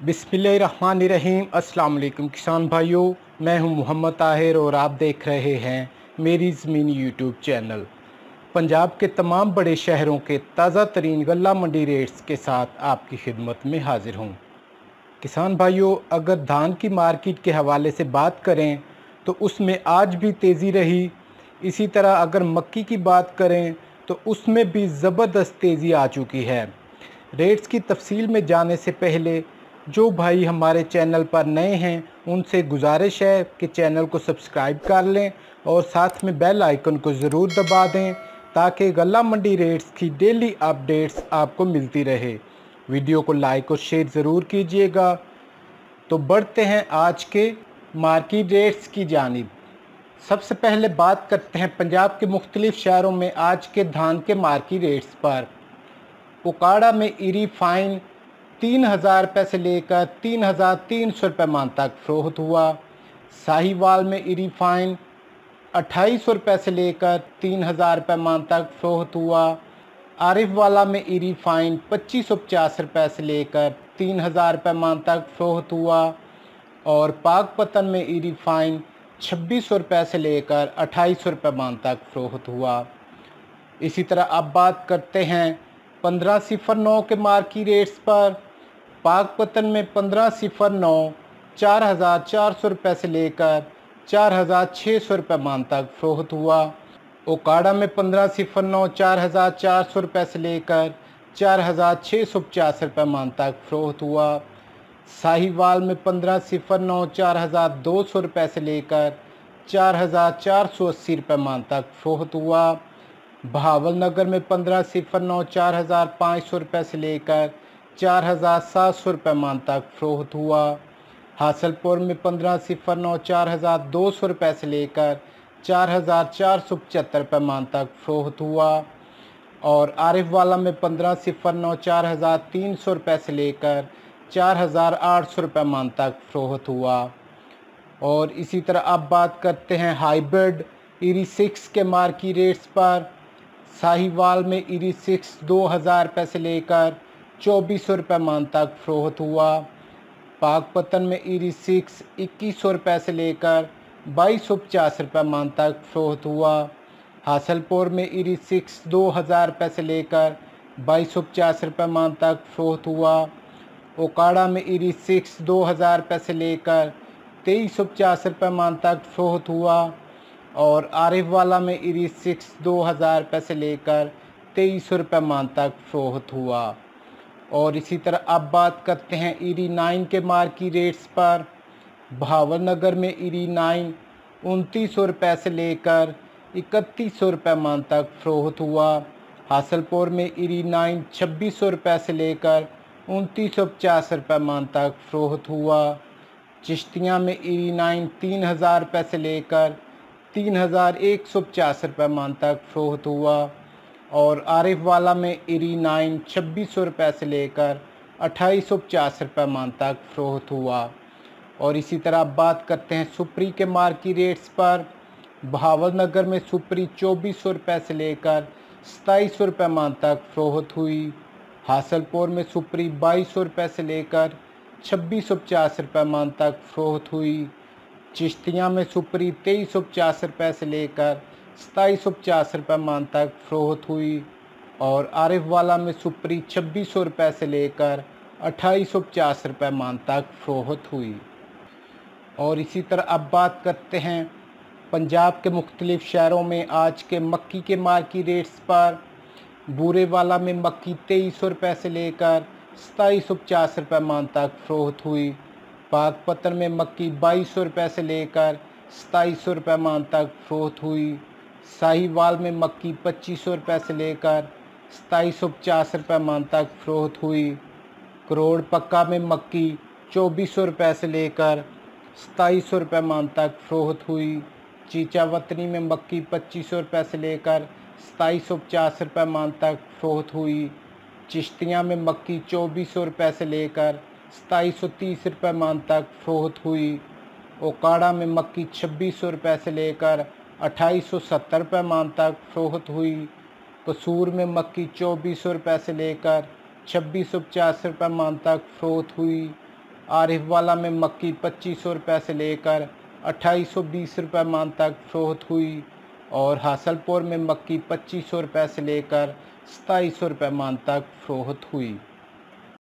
बिस्मिल्लाहिर्रहमानिर्रहीम। अस्सलाम वालेकुम किसान भाइयों, मैं हूं मोहम्मद ताहिर और आप देख रहे हैं मेरी ज़मीन यूट्यूब चैनल। पंजाब के तमाम बड़े शहरों के ताज़ा तरीन गल्ला मंडी रेट्स के साथ आपकी खिदमत में हाजिर हूं। किसान भाइयों, अगर धान की मार्केट के हवाले से बात करें तो उसमें आज भी तेज़ी रही। इसी तरह अगर मक्की की बात करें तो उसमें भी ज़बरदस्त तेज़ी आ चुकी है। रेट्स की तफसील में जाने से पहले जो भाई हमारे चैनल पर नए हैं उनसे गुजारिश है कि चैनल को सब्सक्राइब कर लें और साथ में बेल आइकन को ज़रूर दबा दें ताकि गल्ला मंडी रेट्स की डेली अपडेट्स आपको मिलती रहे। वीडियो को लाइक और शेयर ज़रूर कीजिएगा। तो बढ़ते हैं आज के मार्केट रेट्स की जानिब। सबसे पहले बात करते हैं पंजाब के मुख्तलिफ शहरों में आज के धान के मार्केट रेट्स पर। उकाड़ा में इरी फाइन 3,000 रुपये से लेकर 3,300 रुपये मान तक फ़रोख्त हुआ। साहिवाल में इरी फाइन 2,800 रुपये से लेकर 3,000 रुपये मान तक फ़रोख्त हुआ। आरिफ वाला में इरी फाइन 2,550 रुपये से लेकर 3,000 रुपये मान तक फ़रोख्त हुआ और पाकपतन में इरी फाइन 2,600 रुपये से लेकर 2,800 रुपये मान तक फ़रोख्त हुआ। इसी तरह अब बात करते हैं 1509 के मार्केट रेट्स पर। पाकपतन में 1509 4,400 रुपये से लेकर 4,600 रुपये मान तक फ़रोख्त हुआ। ओकाड़ा में 1509 4,400 रुपये से लेकर 4,650 रुपये मान तक फ़रोख्त हुआ। साहिवाल में 1509 4,200 रुपये से लेकर 4,480 रुपये मान तक फ़रोख्त हुआ। बहावल नगर में 1509 4,500 रुपये से लेकर 4,700 रुपये मान तक फ़रोख्त हुआ। हासलपुर में 1509 4,200 रुपये से लेकर 4,475 रुपये मान तक फ़रोख्त हुआ और आरिफ वाला में 1509 4,300 रुपये से लेकर 4,800 रुपये मान तक फ़रोख्त हुआ। और इसी तरह अब बात करते हैं हाइब्रिड इरी 6 के मार्केट रेट्स पर। साहिवाल में इरी 6 2,000 रुपये से लेकर 2,400 रुपये मान तक फ़रोख्त हुआ। पाकपतन में इरी 6 2,100 रुपये से लेकर 2,250 रुपये मान तक फ़रोख्त हुआ। हासलपुर में इरी 6 2,000 रुपये से लेकर 2,250 रुपये मान तक फ़रोख्त हुआ। ओकाड़ा में इरी 6 2,000 रुपये से लेकर 2,350 रुपये मान तक फ़रोख्त हुआ और आरिफ वाला में इरी 6 2,000 रुपये से लेकर 2,300 रुपये मान तक फ़रोख्त हुआ। और इसी तरह अब बात करते हैं इरी 9 के मार्केट रेट्स पर। बहावल नगर में इरी 9 2,900 रुपये से लेकर 3,100 रुपये मान तक फ़रोख्त हुआ। हासलपुर में इरी 9 2,600 रुपये से लेकर 2,950 रुपये मान तक फ़रोख्त हुआ। चिश्तियाँ में इरी 9 3,000 रुपये से लेकर 3,150 रुपये मान तक फ़रोख्त हुआ और आरिफ वाला में इरी 9 2,600 रुपये से लेकर 2,850 रुपये मान तक फ़रोख्त हुआ। और इसी तरह बात करते हैं सुपरी के मार्केट रेट्स पर। बहावल नगर में सुपरी 2,400 रुपये से लेकर 2,700 रुपये मान तक फ़रोख्त हुई। हासलपुर में सुपरी 2,200 रुपये से लेकर 2,650 रुपये मान तक फ़रोख्त हुई। चिश्तियाँ में सुपरी 2,350 रुपये से लेकर 2,750 रुपये मान तक फ़रोख्त हुई और आरिफ वाला में सुपरी 2,600 रुपये से लेकर 2,850 रुपये मान तक फ़रोख्त हुई। और इसी तरह अब बात करते हैं पंजाब के मुख्तलिफ शहरों में आज के मक्की के मार्केट रेट्स पर। बूरे वाला में मक्की 2,300 रुपये से लेकर 2,750 रुपये मान तक फ़रोख्त हुई। पाकपतन में मक्की 2,200 रुपये से लेकर 2,700 रुपये मान तक फ़रोख्त हुई। साहिवाल में मक्की 2,500 रुपये से लेकर 2,750 रुपये मान तक फ़रोख्त हुई। करोड़ पक्का में मक्की 2,400 रुपये से लेकर 2,700 रुपये मान तक फ़रोख्त हुई। चीचा वतनी में मक्की 2,500 रुपये से लेकर 2,750 रुपये मान तक फ़रोख्त हुई। चिश्तियाँ में मक्की 2,400 रुपये से लेकर 2,730 रुपये मान तक फ़रोख्त हुई। ओकाड़ा में मक्की 2,600 रुपये से लेकर 2,870 रुपये मान तक फ़रोख्त हुई। कसूर में मक्की 2,400 रुपये से लेकर 2,650 रुपये मान तक फ़रोख्त हुई। आरिफवाला में मक्की 2500 रुपये से लेकर 2820 रुपये मन तक फ़रोख्त हुई और हासलपुर में मक्की 2500 रुपये से लेकर 2700 रुपये मन तक फ़रोख्त हुई।